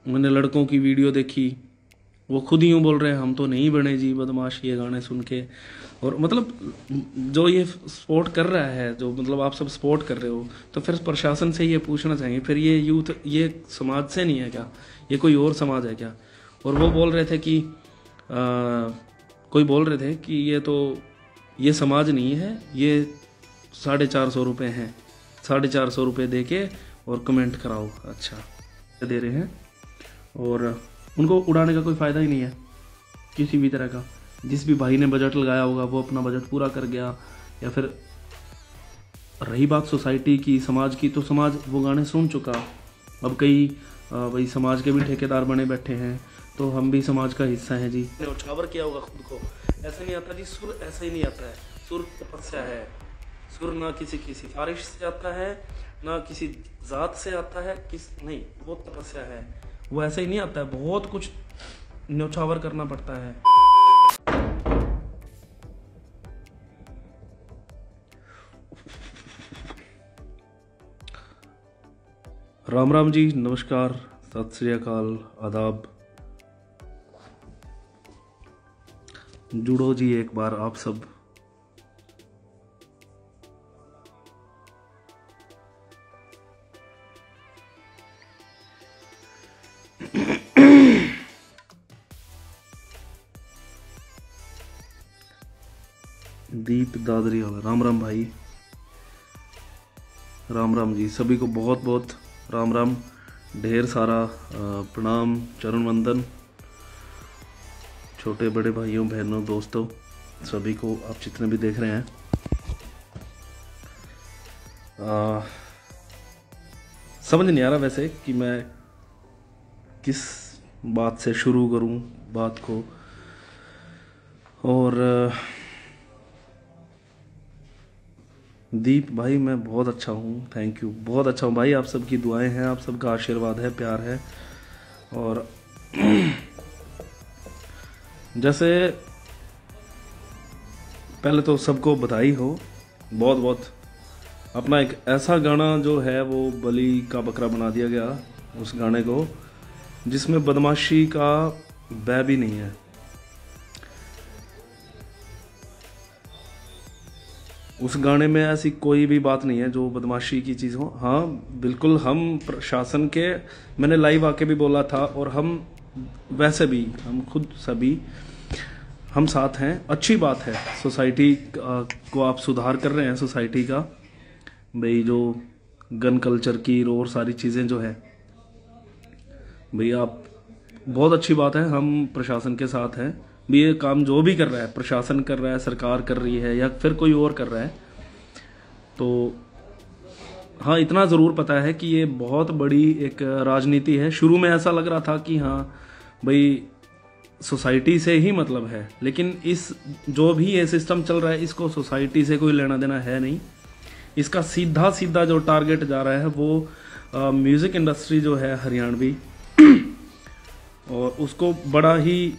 मैंने लड़कों की वीडियो देखी, वो खुद यूँ बोल रहे हैं हम तो नहीं बने जी बदमाश ये गाने सुन के। और मतलब जो ये सपोर्ट कर रहा है, जो मतलब आप सब सपोर्ट कर रहे हो, तो फिर प्रशासन से ये पूछना चाहिए फिर ये यूथ ये समाज से नहीं है क्या, ये कोई और समाज है क्या। और वो बोल रहे थे कि कोई बोल रहे थे कि ये समाज नहीं है, ये 450 रुपये हैं, 450 रुपये दे के और कमेंट कराओ। अच्छा दे रहे हैं और उनको उड़ाने का कोई फ़ायदा ही नहीं है किसी भी तरह का। जिस भी भाई ने बजट लगाया होगा वो अपना बजट पूरा कर गया। या फिर रही बात सोसाइटी की, समाज की, तो समाज वो गाने सुन चुका। अब कई भाई समाज के भी ठेकेदार बने बैठे हैं, तो हम भी समाज का हिस्सा हैं जी। उछावर किया होगा खुद को, ऐसा नहीं आता जी, सुर ऐसा ही नहीं आता है। सुर तपस्या है, सुर ना किसी की सिफारिश से आता है, ना किसी जात से आता है, नहीं, वो तपस्या है, वो ऐसे ही नहीं आता है, बहुत कुछ न्यौछावर करना पड़ता है। राम राम जी, नमस्कार, सत श्री अकाल, आदाब। जुड़ो जी एक बार आप सब। दीप दादरी वाला, राम राम भाई, राम राम जी, सभी को बहुत बहुत राम राम, ढेर सारा प्रणाम, चरण वंदन, छोटे बड़े भाइयों बहनों दोस्तों सभी को, आप जितने भी देख रहे हैं। समझ नहीं आ रहा वैसे कि मैं किस बात से शुरू करूं बात को। और दीप भाई मैं बहुत अच्छा हूँ, थैंक यू, बहुत अच्छा हूँ भाई, आप सबकी दुआएं हैं, आप सबका आशीर्वाद है, प्यार है। और जैसे पहले तो सबको बधाई हो बहुत बहुत। अपना एक ऐसा गाना जो है वो बलि का बकरा बना दिया गया उस गाने को, जिसमें बदमाशी का बै भी नहीं है। उस गाने में ऐसी कोई भी बात नहीं है जो बदमाशी की चीज़ हो। हाँ बिल्कुल, हम प्रशासन के, मैंने लाइव आके भी बोला था, और हम वैसे भी हम खुद सभी हम साथ हैं। अच्छी बात है, सोसाइटी को आप सुधार कर रहे हैं, सोसाइटी का भाई, जो गन कल्चर की और सारी चीज़ें जो है भाई, आप बहुत अच्छी बात है, हम प्रशासन के साथ हैं भी। ये काम जो भी कर रहा है, प्रशासन कर रहा है, सरकार कर रही है, या फिर कोई और कर रहा है, तो हाँ इतना ज़रूर पता है कि ये बहुत बड़ी एक राजनीति है। शुरू में ऐसा लग रहा था कि हाँ भाई सोसाइटी से ही मतलब है, लेकिन इस जो भी ये सिस्टम चल रहा है इसको सोसाइटी से कोई लेना देना है नहीं। इसका सीधा सीधा जो टारगेट जा रहा है वो म्यूज़िक इंडस्ट्री जो है हरियाणवी, और उसको बड़ा ही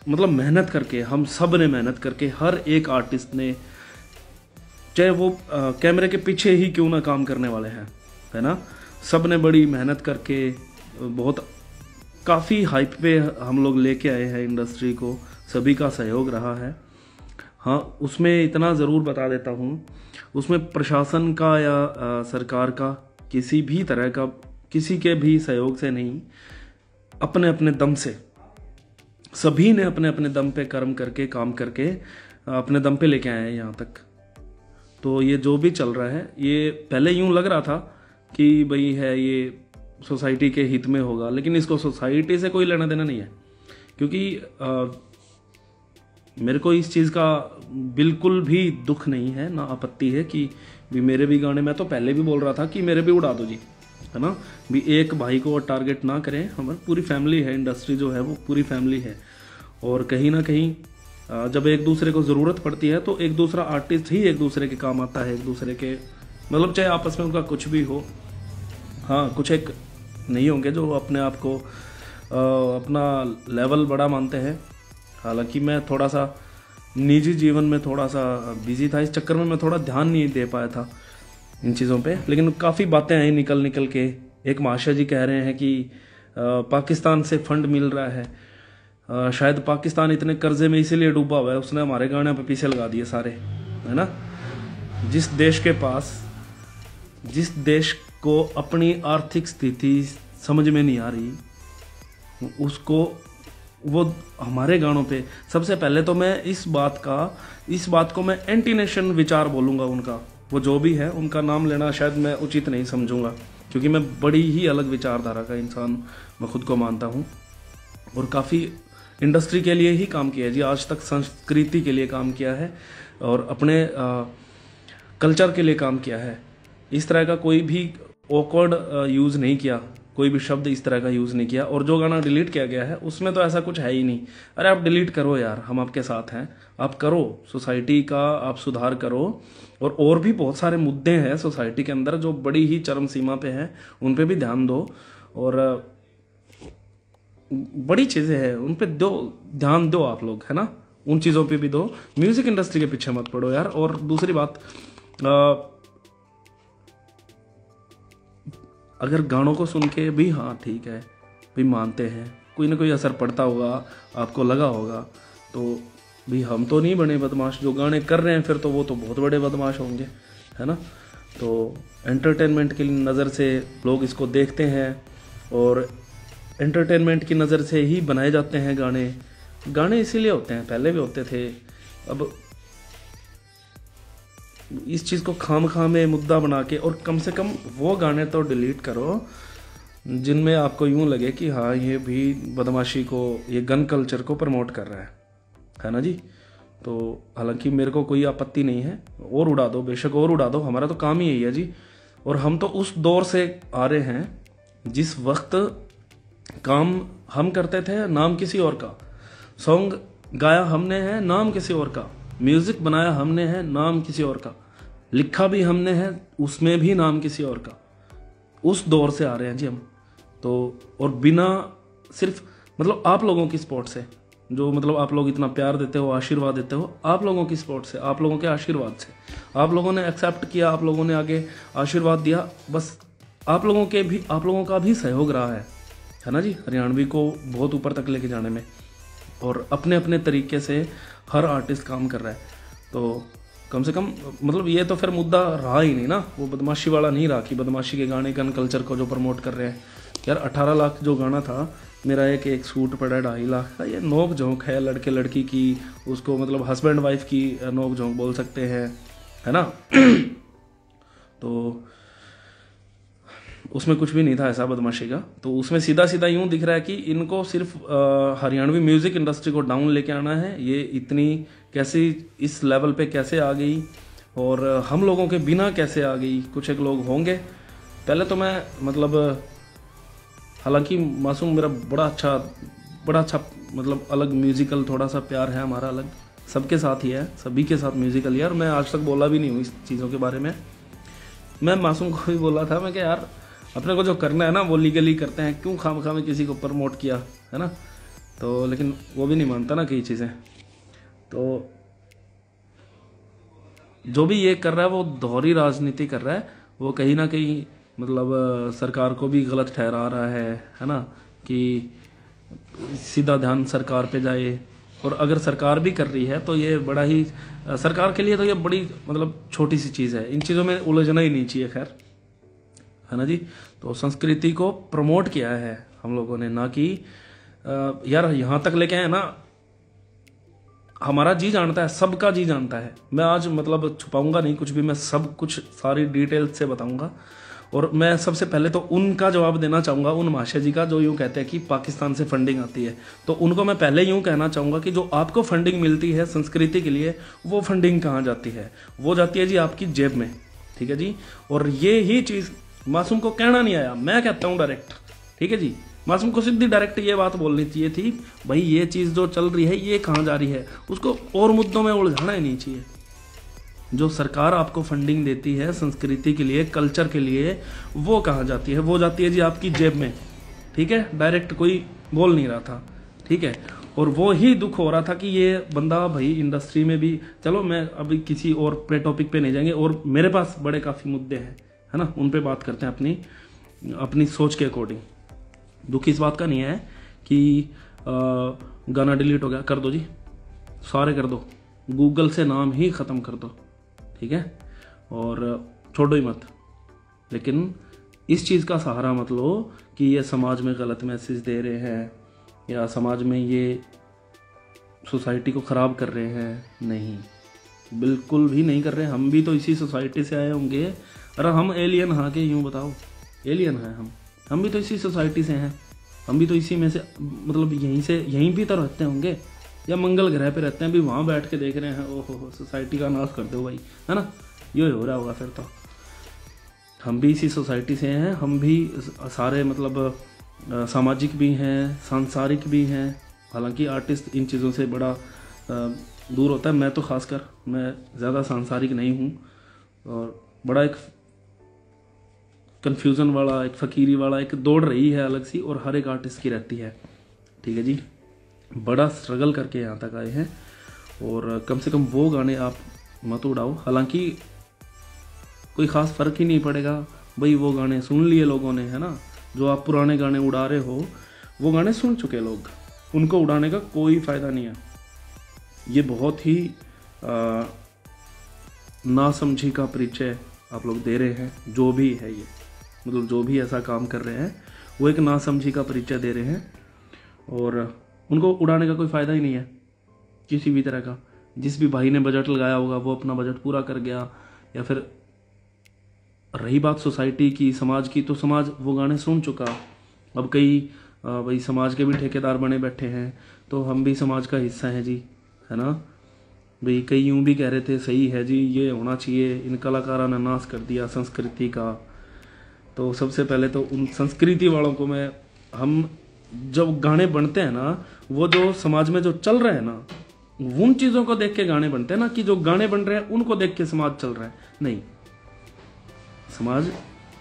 मतलब मेहनत करके, हम सब ने मेहनत करके, हर एक आर्टिस्ट ने, चाहे वो कैमरे के पीछे ही क्यों ना काम करने वाले हैं, है ना, सब ने बड़ी मेहनत करके बहुत काफ़ी हाइप पे हम लोग लेके आए हैं इंडस्ट्री को, सभी का सहयोग रहा है। हाँ उसमें इतना ज़रूर बता देता हूँ, उसमें प्रशासन का या सरकार का किसी भी तरह का, किसी के भी सहयोग से नहीं, अपने अपने दम से सभी ने अपने अपने दम पे कर्म करके, काम करके अपने दम पे लेके आए हैं यहाँ तक। तो ये जो भी चल रहा है, ये पहले यूं लग रहा था कि भाई है ये सोसाइटी के हित में होगा, लेकिन इसको सोसाइटी से कोई लेना देना नहीं है। क्योंकि मेरे को इस चीज़ का बिल्कुल भी दुख नहीं है, ना आपत्ति है कि भी मेरे भी गाने, मैं तो पहले भी बोल रहा था कि मेरे भी उड़ा दो जी, है ना, भी एक भाई को टारगेट ना करें, हमारी पूरी फैमिली है, इंडस्ट्री जो है वो पूरी फैमिली है। और कहीं ना कहीं जब एक दूसरे को ज़रूरत पड़ती है तो एक दूसरा आर्टिस्ट ही एक दूसरे के काम आता है, एक दूसरे के मतलब चाहे आपस में उनका कुछ भी हो। हाँ कुछ एक नहीं होंगे जो अपने आप को अपना लेवल बड़ा मानते हैं। हालांकि मैं थोड़ा सा निजी जीवन में थोड़ा सा बिजी था, इस चक्कर में मैं थोड़ा ध्यान नहीं दे पाया था इन चीज़ों पे, लेकिन काफ़ी बातें आई निकल के। एक महाशय जी कह रहे हैं कि पाकिस्तान से फंड मिल रहा है, शायद पाकिस्तान इतने कर्जे में इसीलिए डूबा हुआ है, उसने हमारे गाने पे पीछे लगा दिए सारे, है ना। जिस देश को अपनी आर्थिक स्थिति समझ में नहीं आ रही, उसको वो हमारे गानों पे, सबसे पहले तो मैं इस बात को मैं एंटी नेशन विचार बोलूँगा उनका, वो जो भी है उनका नाम लेना शायद मैं उचित नहीं समझूंगा, क्योंकि मैं बड़ी ही अलग विचारधारा का इंसान मैं खुद को मानता हूँ, और काफ़ी इंडस्ट्री के लिए ही काम किया है जी, आज तक संस्कृति के लिए काम किया है और अपने कल्चर के लिए काम किया है। इस तरह का कोई भी ऑकवर्ड यूज़ नहीं किया, कोई भी शब्द इस तरह का यूज़ नहीं किया। और जो गाना डिलीट किया गया है उसमें तो ऐसा कुछ है ही नहीं। अरे आप डिलीट करो यार, हम आपके साथ हैं, आप करो, सोसाइटी का आप सुधार करो। और भी बहुत सारे मुद्दे हैं सोसाइटी के अंदर जो बड़ी ही चरम सीमा पे हैं, उन पे भी ध्यान दो, और बड़ी चीज़ें हैं उन पे ध्यान दो आप लोग, है ना, उन चीज़ों पे भी दो। म्यूज़िक इंडस्ट्री के पीछे मत पड़ो यार। और दूसरी बात, अगर गानों को सुन के भी हाँ ठीक है भी मानते हैं, कोई ना कोई असर पड़ता होगा, आपको लगा होगा, तो भी हम तो नहीं बने बदमाश, जो गाने कर रहे हैं फिर तो वो तो बहुत बड़े बदमाश होंगे, है ना। तो एंटरटेनमेंट की नज़र से लोग इसको देखते हैं और एंटरटेनमेंट की नज़र से ही बनाए जाते हैं गाने इसीलिए होते हैं, पहले भी होते थे। अब इस चीज़ को खाम में मुद्दा बना के, और कम से कम वो गाने तो डिलीट करो जिनमें आपको यूं लगे कि हाँ ये भी बदमाशी को, ये गन कल्चर को प्रमोट कर रहा है ना जी। तो हालांकि मेरे को कोई आपत्ति नहीं है, और उड़ा दो, बेशक और उड़ा दो, हमारा तो काम ही यही है जी। और हम तो उस दौर से आ रहे हैं जिस वक्त काम हम करते थे नाम किसी और का, सॉन्ग गाया हमने है नाम किसी और का, म्यूजिक बनाया हमने है नाम किसी और का, लिखा भी हमने है उसमें भी नाम किसी और का। उस दौर से आ रहे हैं जी हम तो। और बिना सिर्फ मतलब आप लोगों की सपोर्ट से, जो मतलब आप लोग इतना प्यार देते हो, आशीर्वाद देते हो, आप लोगों की सपोर्ट से, आप लोगों के आशीर्वाद से, आप लोगों ने एक्सेप्ट किया, आप लोगों ने आगे आशीर्वाद दिया, बस आप लोगों का भी सहयोग रहा है ना जी, हरियाणवी को बहुत ऊपर तक लेके जाने में। और अपने अपने तरीके से हर आर्टिस्ट काम कर रहा है, तो कम से कम मतलब ये तो फिर मुद्दा रहा ही नहीं ना, वो बदमाशी वाला नहीं रहा कि बदमाशी के गाने गन कल्चर को जो प्रमोट कर रहे हैं। यार 18 लाख जो गाना था मेरा, एक सूट पड़ा 2.5 लाख का, ये नोक झोंक है लड़के लड़की की, उसको मतलब हस्बैंड वाइफ की नोक झोंक बोल सकते हैं, है ना। तो उसमें कुछ भी नहीं था ऐसा बदमाशी का। तो उसमें सीधा सीधा यूं दिख रहा है कि इनको सिर्फ हरियाणवी म्यूजिक इंडस्ट्री को डाउन लेके आना है। ये इतनी कैसे इस लेवल पे कैसे आ गई, और हम लोगों के बिना कैसे आ गई, कुछ एक लोग होंगे। पहले तो मैं मतलब, हालांकि मासूम मेरा बड़ा अच्छा मतलब अलग म्यूजिकल थोड़ा सा प्यार है हमारा, अलग सबके साथ ही है, सभी के साथ म्यूजिकल यार। मैं आज तक बोला भी नहीं हूँ इस चीज़ों के बारे में। मैं मासूम को भी बोला था मैं कि यार अपने को जो करना है ना वो लीगली करते हैं, क्यों खामखा में किसी को प्रमोट किया, है ना। तो लेकिन वो भी नहीं मानता ना कई चीज़ें। तो जो भी ये कर रहा है वो दोहरी राजनीति कर रहा है, वो कहीं ना कहीं मतलब सरकार को भी गलत ठहरा रहा है ना, कि सीधा ध्यान सरकार पे जाए। और अगर सरकार भी कर रही है तो ये बड़ा ही, सरकार के लिए तो ये बड़ी मतलब छोटी सी चीज़ है, इन चीज़ों में उलझना ही नहीं चाहिए, खैर, है ना जी। तो संस्कृति को प्रमोट किया है हम लोगों ने, ना कि यार यहाँ तक लेके आए ना, हमारा जी जानता है, सबका जी जानता है। मैं आज मतलब छुपाऊंगा नहीं कुछ भी, मैं सब कुछ सारी डिटेल से बताऊंगा। और मैं सबसे पहले तो उनका जवाब देना चाहूँगा, उन महाशय जी का जो यूँ कहते हैं कि पाकिस्तान से फंडिंग आती है। तो उनको मैं पहले यूँ कहना चाहूँगा कि जो आपको फंडिंग मिलती है संस्कृति के लिए, वो फंडिंग कहाँ जाती है? वो जाती है जी आपकी जेब में, ठीक है जी। और ये ही चीज़ मासूम को कहना नहीं आया, मैं कहता हूँ डायरेक्ट, ठीक है जी। मासूम को सीधी डायरेक्ट ये बात बोलनी चाहिए थी, भाई ये चीज़ जो चल रही है ये कहाँ जा रही है, उसको और मुद्दों में उलझाना ही नहीं चाहिए। जो सरकार आपको फंडिंग देती है संस्कृति के लिए, कल्चर के लिए, वो कहाँ जाती है? वो जाती है जी आपकी जेब में, ठीक है। डायरेक्ट कोई बोल नहीं रहा था, ठीक है। और वो ही दुख हो रहा था कि ये बंदा भाई इंडस्ट्री में भी, चलो मैं अभी किसी और टॉपिक पे नहीं जाएंगे, और मेरे पास बड़े काफ़ी मुद्दे हैं, है ना, उन पे बात करते हैं अपनी सोच के अकॉर्डिंग। दुख इस बात का नहीं है कि गाना डिलीट हो गया, कर दो जी, सारे कर दो, गूगल से नाम ही ख़त्म कर दो, ठीक है, और छोड़ो ही मत। लेकिन इस चीज़ का सहारा मत लो कि ये समाज में गलत मैसेज दे रहे हैं या समाज में ये सोसाइटी को ख़राब कर रहे हैं। नहीं, बिल्कुल भी नहीं कर रहे। हम भी तो इसी सोसाइटी से आए होंगे। अरे हम एलियन हाँ के, यूँ बताओ, एलियन हैं हम भी तो इसी सोसाइटी से हैं, हम भी तो इसी में से, मतलब यहीं भी तो रहते होंगे, या मंगल ग्रह पे रहते हैं, अभी वहाँ बैठ के देख रहे हैं ओहो सोसाइटी का नाश कर दो भाई, है ना, ये हो रहा होगा। फिर तो हम भी इसी सोसाइटी से हैं, हम भी सारे मतलब सामाजिक भी हैं, सांसारिक भी हैं। हालांकि आर्टिस्ट इन चीज़ों से बड़ा दूर होता है, मैं तो खासकर, मैं ज़्यादा सांसारिक नहीं हूँ, और बड़ा एक कन्फ्यूज़न वाला, एक फ़कीरी वाला एक दौड़ रही है अलग सी, और हर एक आर्टिस्ट की रहती है, ठीक है जी। बड़ा स्ट्रगल करके यहाँ तक आए हैं, और कम से कम वो गाने आप मत उड़ाओ। हालांकि कोई ख़ास फ़र्क ही नहीं पड़ेगा भाई, वो गाने सुन लिए लोगों ने, है ना। जो आप पुराने गाने उड़ा रहे हो वो गाने सुन चुके लोग, उनको उड़ाने का कोई फ़ायदा नहीं है। ये बहुत ही नासमझी का परिचय आप लोग दे रहे हैं। जो भी है ये, मतलब जो भी ऐसा काम कर रहे हैं वो एक नासमझी का परिचय दे रहे हैं, और उनको उड़ाने का कोई फ़ायदा ही नहीं है किसी भी तरह का। जिस भी भाई ने बजट लगाया होगा वो अपना बजट पूरा कर गया, या फिर रही बात सोसाइटी की, समाज की, तो समाज वो गाने सुन चुका। अब कई भाई समाज के भी ठेकेदार बने बैठे हैं, तो हम भी समाज का हिस्सा हैं जी, है ना भाई। कई यूँ भी कह रहे थे सही है जी, ये होना चाहिए, इन कलाकारों ने नाश कर दिया संस्कृति का। तो सबसे पहले तो उन संस्कृति वालों को मैं, हम जब गाने बनते हैं ना, वो जो समाज में जो चल रहा है ना, उन चीज़ों को देख के गाने बनते हैं ना, कि जो गाने बन रहे हैं उनको देख के समाज चल रहा है, नहीं। समाज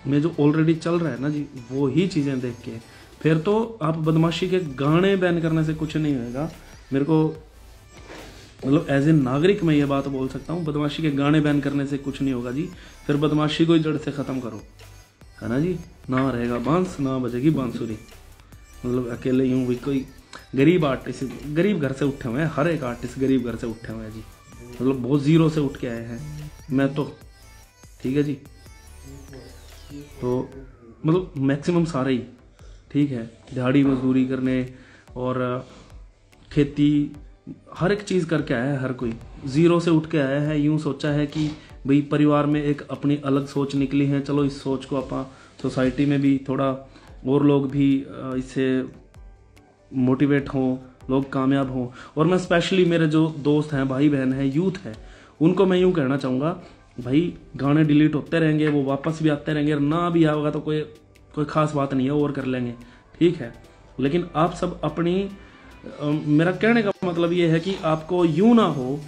में जो ऑलरेडी चल रहा है ना जी, वो ही चीज़ें देख के, फिर तो आप बदमाशी के गाने बैन करने से कुछ नहीं होएगा। मेरे को मतलब एज ए नागरिक मैं ये बात बोल सकता हूँ, बदमाशी के गाने बैन करने से कुछ नहीं होगा जी। फिर बदमाशी को ही जड़ से ख़त्म करो, है ना जी। ना रहेगा बांस, ना बजेगी बांसुरी। मतलब अकेले यूँ भी कोई गरीब आर्टिस्ट, गरीब घर से उठे हुए हैं, हर एक आर्टिस्ट गरीब घर से उठे हुए हैं जी, मतलब बहुत ज़ीरो से उठ के आए हैं। मैं तो, ठीक है जी, तो मतलब मैक्सिमम सारे ही, ठीक है, दिहाड़ी मजदूरी करने और खेती, हर एक चीज़ करके आया है, हर कोई ज़ीरो से उठ के आया है। यूँ सोचा है कि भाई परिवार में एक अपनी अलग सोच निकली है, चलो इस सोच को आप सोसाइटी में भी थोड़ा और लोग भी इससे मोटिवेट हों, लोग कामयाब हों। और मैं स्पेशली मेरे जो दोस्त हैं, भाई बहन हैं, यूथ है, उनको मैं यूँ कहना चाहूँगा, भाई गाने डिलीट होते रहेंगे, वो वापस भी आते रहेंगे, ना भी आएगा तो कोई ख़ास बात नहीं है, और कर लेंगे, ठीक है। लेकिन आप सब अपनी, मेरा कहने का मतलब ये है कि आपको यूं ना हो,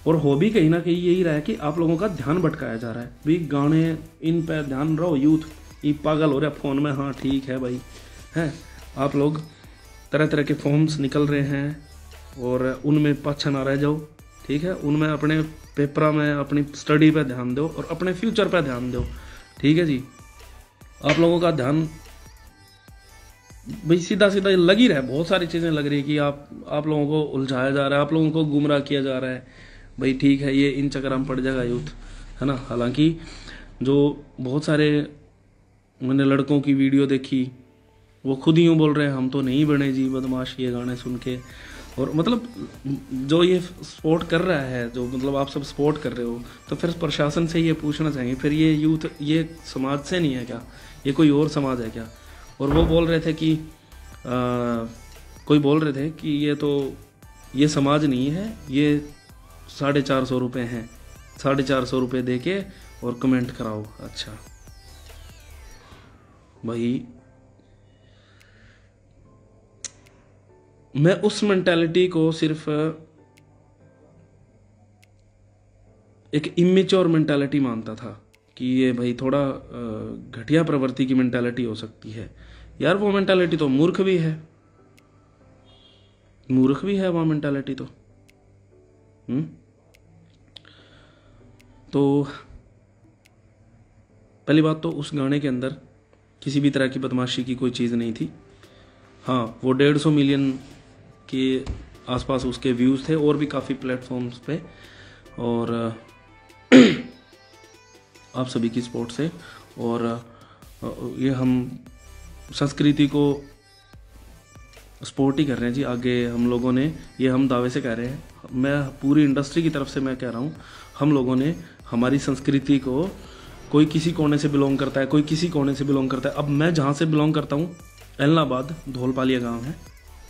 और हो भी कहीं ना कहीं यही रहा है कि आप लोगों का ध्यान भटकाया जा रहा है। भाई गाने इन पे ध्यान रहो, यूथ ये पागल हो रहा है फ़ोन में, हाँ ठीक है भाई, हैं आप लोग तरह तरह के फॉर्म्स निकल रहे हैं और उनमें पाछा ना रह जाओ, ठीक है। उनमें अपने पेपर में अपनी स्टडी पे ध्यान दो और अपने फ्यूचर पे ध्यान दो, ठीक है जी। आप लोगों का ध्यान भाई सीधा सीधा लग ही रहा है, बहुत सारी चीज़ें लग रही है कि आप लोगों को उलझाया जा रहा है, आप लोगों को गुमराह किया जा रहा है। भाई ठीक है, ये इन चक्कर में पड़ जाएगा यूथ, है ना। हालांकि जो बहुत सारे मैंने लड़कों की वीडियो देखी, वो खुद यूँ बोल रहे हैं हम तो नहीं बने जी बदमाश ये गाने सुन के। और मतलब जो ये सपोर्ट कर रहा है, जो मतलब आप सब सपोर्ट कर रहे हो, तो फिर प्रशासन से ये पूछना चाहिए, फिर ये यूथ ये समाज से नहीं है क्या, ये कोई और समाज है क्या। और वो बोल रहे थे कि कोई बोल रहे थे कि ये समाज नहीं है, ये 450 रुपये हैं, 450 रुपये दे के और कमेंट कराओ। अच्छा भाई, मैं उस मेंटालिटी को सिर्फ एक इमेच्योर मेंटालिटी मानता था कि ये भाई थोड़ा घटिया प्रवृत्ति की मेंटालिटी हो सकती है। यार वो मेंटालिटी तो मूर्ख भी है, मूर्ख भी है वो मेंटालिटी तो। तो पहली बात तो उस गाने के अंदर किसी भी तरह की बदमाशी की कोई चीज़ नहीं थी। हाँ, वो 150 मिलियन के आसपास उसके व्यूज़ थे और भी काफ़ी प्लेटफॉर्म्स पे। और आप सभी की सपोर्ट से और ये हम संस्कृति को सपोर्ट ही कर रहे हैं जी। आगे हम लोगों ने, ये हम दावे से कह रहे हैं, मैं पूरी इंडस्ट्री की तरफ से मैं कह रहा हूँ, हम लोगों ने हमारी संस्कृति को, कोई किसी कोने से बिलोंग करता है, कोई किसी कोने से बिलोंग करता है। अब मैं जहाँ से बिलोंग करता हूँ, एलनाबाद, धौलपालिया गांव है,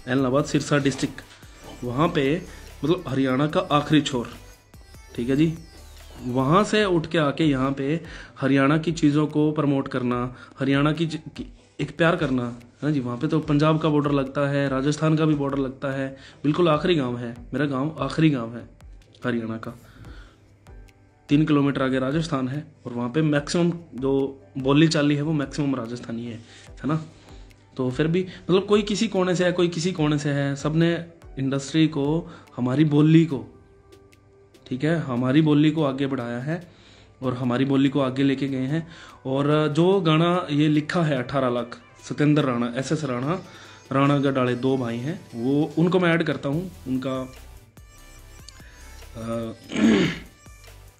एलनाबाद सिरसा डिस्ट्रिक्ट, वहाँ पे मतलब हरियाणा का आखिरी छोर, ठीक है जी। वहाँ से उठ के आके यहाँ पे हरियाणा की चीज़ों को प्रमोट करना, हरियाणा की एक प्यार करना है ना जी। वहाँ पे तो पंजाब का बॉर्डर लगता है, राजस्थान का भी बॉर्डर लगता है, बिल्कुल आखिरी गांव है मेरा गांव, आखिरी गांव है हरियाणा का। 3 किलोमीटर आगे राजस्थान है और वहाँ पे मैक्सिमम जो बोली चाली है वो मैक्सिमम राजस्थानी है ना। तो फिर भी मतलब कोई किसी कोने से है, कोई किसी कोने से है, सब ने इंडस्ट्री को, हमारी बोली को, ठीक है, हमारी बोली को आगे बढ़ाया है और हमारी बोली को आगे लेके गए हैं। और जो गाना ये लिखा है 18 लाख, सत्येंद्र राणा, SS राणा, राणा गडाले 2 भाई हैं, वो उनको मैं ऐड करता हूँ, उनका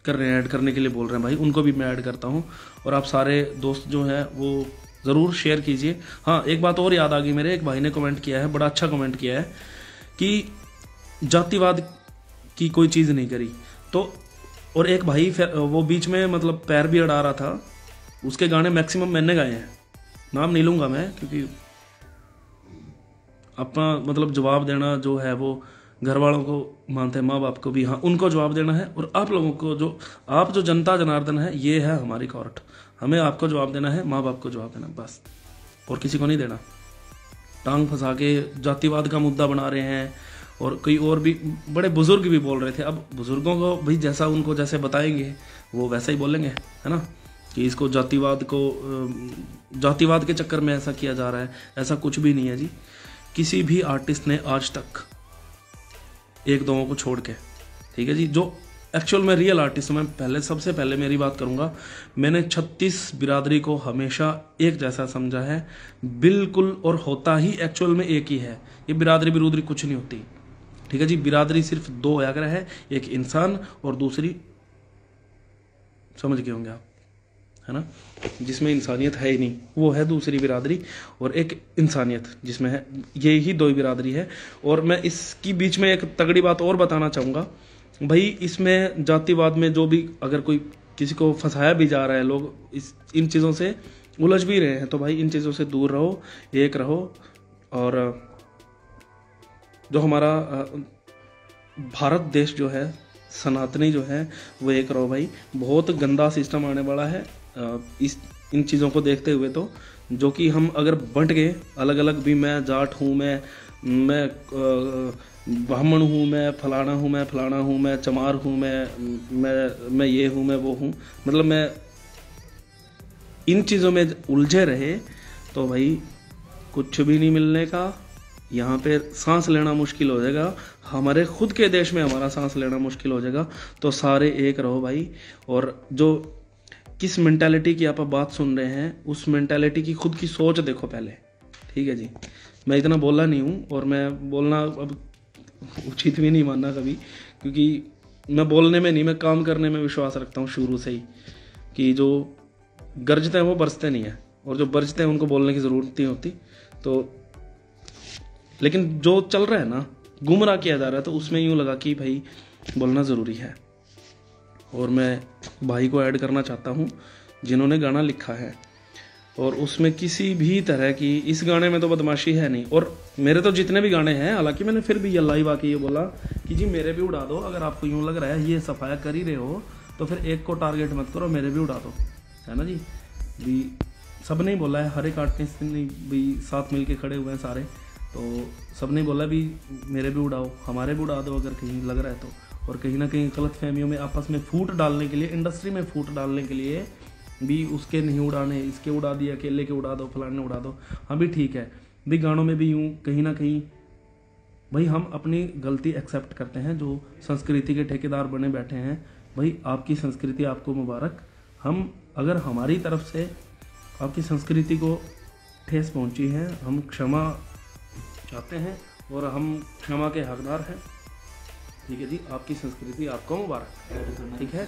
कर रहे हैं, ऐड करने के लिए बोल रहे हैं भाई, उनको भी मैं ऐड करता हूँ। और आप सारे दोस्त जो हैं वो ज़रूर शेयर कीजिए। हाँ, एक बात और याद आ गई, मेरे एक भाई ने कमेंट किया है, बड़ा अच्छा कमेंट किया है कि जातिवाद की कोई चीज़ नहीं करी। तो और एक भाई वो बीच में मतलब पैर भी अड़ा रहा था, उसके गाने मैक्सिमम मैंने गाए हैं, नाम नहीं लूँगा मैं, क्योंकि अपना मतलब जवाब देना जो है वो घर वालों को मानते हैं, माँ बाप को भी, हाँ उनको जवाब देना है। और आप लोगों को, जो आप जो जनता जनार्दन है, ये है हमारी कोर्ट, हमें आपको जवाब देना है, माँ बाप को जवाब देना, बस, और किसी को नहीं देना। टांग फंसा के जातिवाद का मुद्दा बना रहे हैं। और कोई और भी बड़े बुजुर्ग भी बोल रहे थे, अब बुजुर्गों को भाई जैसा उनको जैसे बताएंगे वो वैसा ही बोलेंगे, है ना, कि इसको जातिवाद को, जातिवाद के चक्कर में ऐसा किया जा रहा है, ऐसा कुछ भी नहीं है जी। किसी भी आर्टिस्ट ने आज तक, एक दो को छोड़ के, ठीक है जी, जो एक्चुअल में रियल आर्टिस्ट, मैं पहले सबसे पहले मेरी बात करूंगा, मैंने 36 बिरादरी को हमेशा एक जैसा समझा है, बिल्कुल, और होता ही एक्चुअल में एक ही है। ये बिरादरी बिरूदरी कुछ नहीं होती, ठीक है जी। बिरादरी सिर्फ 2 आकर है, एक इंसान और दूसरी, समझ गए होंगे आप, है ना, जिसमें इंसानियत है ही नहीं, वो है दूसरी बिरादरी, और एक इंसानियत जिसमें है, ये ही 2 बिरादरी है। और मैं इसकी बीच में एक तगड़ी बात और बताना चाहूँगा भाई, इसमें जातिवाद में जो भी अगर कोई किसी को फंसाया भी जा रहा है, लोग इन चीज़ों से उलझ भी रहे हैं, तो भाई इन चीज़ों से दूर रहो, एक रहो। और जो हमारा भारत देश जो है, सनातनी जो है, वो एक रहो भाई। बहुत गंदा सिस्टम आने वाला है इन चीज़ों को देखते हुए, तो जो कि हम अगर बंट गए अलग अलग भी, मैं जाट हूँ, मैं ब्राह्मण हूँ, मैं फलाना हूँ, मैं फलाना हूँ, मैं चमार हूँ, मैं ये हूँ, मैं वो हूँ, मतलब मैं इन चीज़ों में उलझे रहे तो भाई कुछ भी नहीं मिलने का। यहाँ पे सांस लेना मुश्किल हो जाएगा, हमारे खुद के देश में हमारा सांस लेना मुश्किल हो जाएगा। तो सारे एक रहो भाई। और जो किस मेंटालिटी की आप बात सुन रहे हैं, उस मेंटालिटी की खुद की सोच देखो पहले, ठीक है जी। मैं इतना बोला नहीं हूँ, और मैं बोलना अब उचित भी नहीं मानना कभी, क्योंकि मैं बोलने में नहीं, मैं काम करने में विश्वास रखता हूँ शुरू से ही, कि जो गरजते हैं वो बरसते नहीं है, और जो बरसते हैं उनको बोलने की ज़रूरत नहीं होती। तो लेकिन जो चल रहा है ना, गुमराह किया जा रहा है, तो उसमें यूँ लगा कि भाई बोलना ज़रूरी है। और मैं भाई को ऐड करना चाहता हूँ जिन्होंने गाना लिखा है, और उसमें किसी भी तरह की, इस गाने में तो बदमाशी है नहीं। और मेरे तो जितने भी गाने हैं, हालांकि मैंने फिर भी ये लाइव आके ये बोला कि जी मेरे भी उड़ा दो, अगर आपको यूँ लग रहा है ये सफाया कर ही रहे हो तो फिर एक को टारगेट मत करो, मेरे भी उड़ा दो, है ना जी। भी सब ने बोला है, हर एक आर्टिस्ट ने भी साथ मिल के खड़े हुए हैं सारे, तो सब ने बोला भी मेरे भी उड़ाओ, हमारे भी उड़ा दो अगर कहीं लग रहा है तो। और कहीं ना कहीं गलत फहमियों में आपस में फूट डालने के लिए, इंडस्ट्री में फूट डालने के लिए भी, उसके नहीं उड़ाने, इसके उड़ा दिए, अकेले के उड़ा दो, फलाने उड़ा दो। हाँ भी ठीक है भी, गानों में भी यूँ कहीं ना कहीं भाई हम अपनी गलती एक्सेप्ट करते हैं। जो संस्कृति के ठेकेदार बने बैठे हैं, भाई आपकी संस्कृति आपको मुबारक। हम अगर हमारी तरफ से आपकी संस्कृति को ठेस पहुंची है, हम क्षमा चाहते हैं और हम क्षमा के हकदार हैं। ठीक है जी, आपकी संस्कृति आपको मुबारक। ठीक है,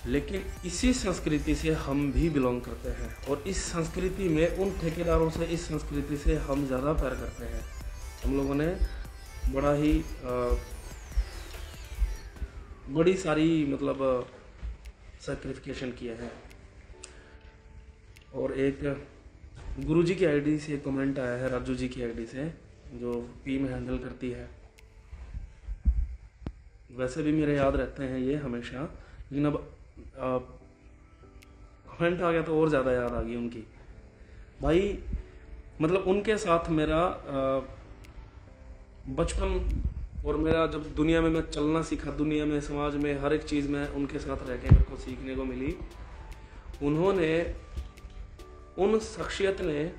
लेकिन इसी संस्कृति से हम भी बिलोंग करते हैं और इस संस्कृति में उन ठेकेदारों से, इस संस्कृति से हम ज़्यादा प्यार करते हैं। हम लोगों ने बड़ा ही बड़ी सारी मतलब सैक्रिफिकेशन किया है। और एक गुरुजी की आईडी से एक कमेंट आया है, राजू जी की आईडी से, जो पी में हैंडल करती है। वैसे भी मेरे याद रहते हैं ये हमेशा, लेकिन अब कमेंट आ गया तो और ज़्यादा याद आ गई उनकी। भाई मतलब उनके साथ मेरा बचपन और मेरा जब दुनिया में मैं चलना सीखा, दुनिया में, समाज में, हर एक चीज़ में उनके साथ रह के मेरे को सीखने को मिली। उन्होंने, उन शख्सियत ने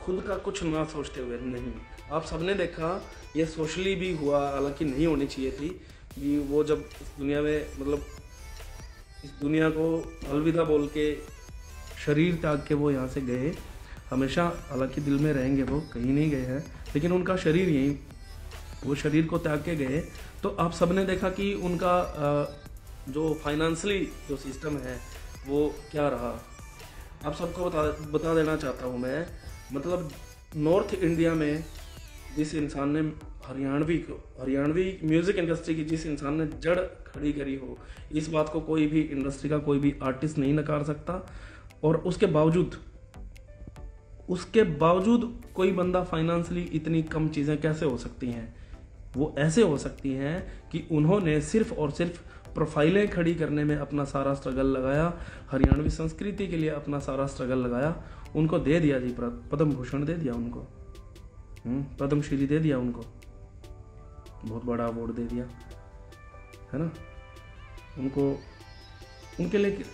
खुद का कुछ ना सोचते हुए, नहीं, आप सबने देखा ये सोशली भी हुआ, हालांकि नहीं होनी चाहिए थी कि वो जब इस दुनिया में मतलब इस दुनिया को अलविदा बोल के शरीर त्याग के वो यहाँ से गए, हमेशा हालांकि दिल में रहेंगे, वो कहीं नहीं गए हैं, लेकिन उनका शरीर यहीं, वो शरीर को त्याग के गए। तो आप सबने देखा कि उनका जो फाइनेंशियली जो सिस्टम है वो क्या रहा। आप सबको बता देना चाहता हूँ मैं, मतलब नॉर्थ इंडिया में जिस इंसान ने हरियाणवी म्यूज़िक इंडस्ट्री की जिस इंसान ने जड़ खड़ी करी हो, इस बात को कोई भी इंडस्ट्री का कोई भी आर्टिस्ट नहीं नकार सकता। और उसके बावजूद कोई बंदा फाइनेंशियली इतनी कम चीज़ें कैसे हो सकती हैं? वो ऐसे हो सकती हैं कि उन्होंने सिर्फ और सिर्फ प्रोफाइलें खड़ी करने में अपना सारा स्ट्रगल लगाया, हरियाणवी संस्कृति के लिए अपना सारा स्ट्रगल लगाया। उनको दे दिया जी पद्म भूषण दे दिया उनको, पद्मश्री दे दिया उनको, बहुत बड़ा अवार्ड दे दिया, है ना। उनको, उनके लिए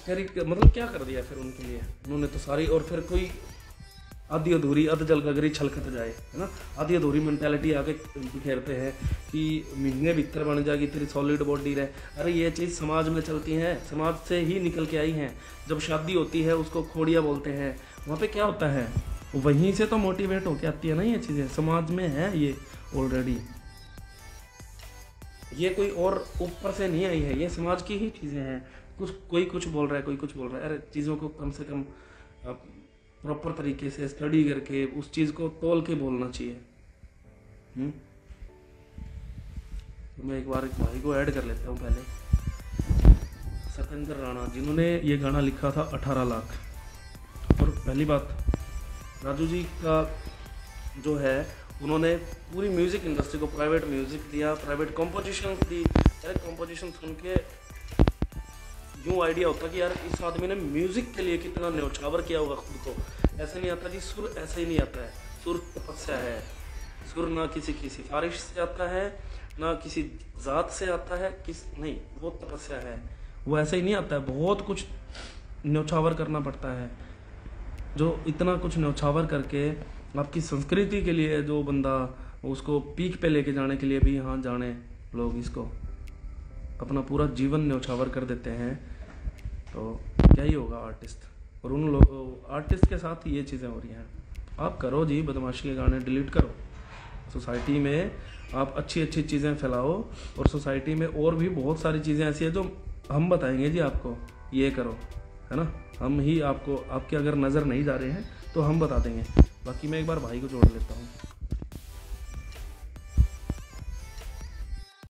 मतलब क्या कर दिया फिर उनके लिए उन्होंने तो सारी। और फिर कोई आधी अधूरी अध जल गगरी छलकत जाए, है ना, आधी अधूरी मेंटालिटी आके बिखेरते हैं कि महीने भीतर बन जाएगी तेरी सॉलिड बॉडी रहे। अरे ये चीज़ समाज में चलती है, समाज से ही निकल के आई हैं। जब शादी होती है उसको खोड़िया बोलते हैं, वहाँ पे क्या होता है, वहीं से तो मोटिवेट होके आती है ना ये चीज़ें, समाज में है ये ऑलरेडी, ये कोई और ऊपर से नहीं आई है, ये समाज की ही चीज़ें हैं। कोई कुछ बोल रहा है, कोई कुछ बोल रहा है, अरे चीज़ों को कम से कम प्रॉपर तरीके से स्टडी करके उस चीज़ को तोल के बोलना चाहिए। तो मैं एक बार एक भाई को ऐड कर लेता हूँ पहले, सत्येंद्र राणा, जिन्होंने ये गाना लिखा था 18 लाख। और पहली बात, राजू जी का जो है, उन्होंने पूरी म्यूज़िक इंडस्ट्री को प्राइवेट म्यूज़िक दिया, प्राइवेट कॉम्पोजिशन दी। अरे कॉम्पोजिशन सुन के यूँ आइडिया होता कि यार इस आदमी ने म्यूज़िक के लिए कितना न्यौछावर किया होगा खुद को। ऐसे नहीं आता जी, सुर ऐसे ही नहीं आता है, सुर तपस्या है। सुर ना किसी की सिफारिश से आता है, ना किसी ज़ात से आता है, नहीं, वो तपस्या है, वो ऐसे ही नहीं आता है, बहुत कुछ न्यौछावर करना पड़ता है। जो इतना कुछ न्यौछावर करके आपकी संस्कृति के लिए जो बंदा उसको पीक पे लेके जाने के लिए भी, हाँ जाने लोग इसको अपना पूरा जीवन न्यौछावर कर देते हैं, तो क्या ही होगा आर्टिस्ट। और उन लोग आर्टिस्ट के साथ ये चीज़ें हो रही हैं। आप करो जी बदमाशी के गाने डिलीट करो, सोसाइटी में आप अच्छी अच्छी चीज़ें फैलाओ, और सोसाइटी में और भी बहुत सारी चीज़ें ऐसी हैं जो हम बताएंगे जी आपको, ये करो, है ना। हम ही आपको, आपके अगर नज़र नहीं जा रहे हैं तो हम बता देंगे। बाकी मैं एक बार भाई को जोड़ लेता हूँ।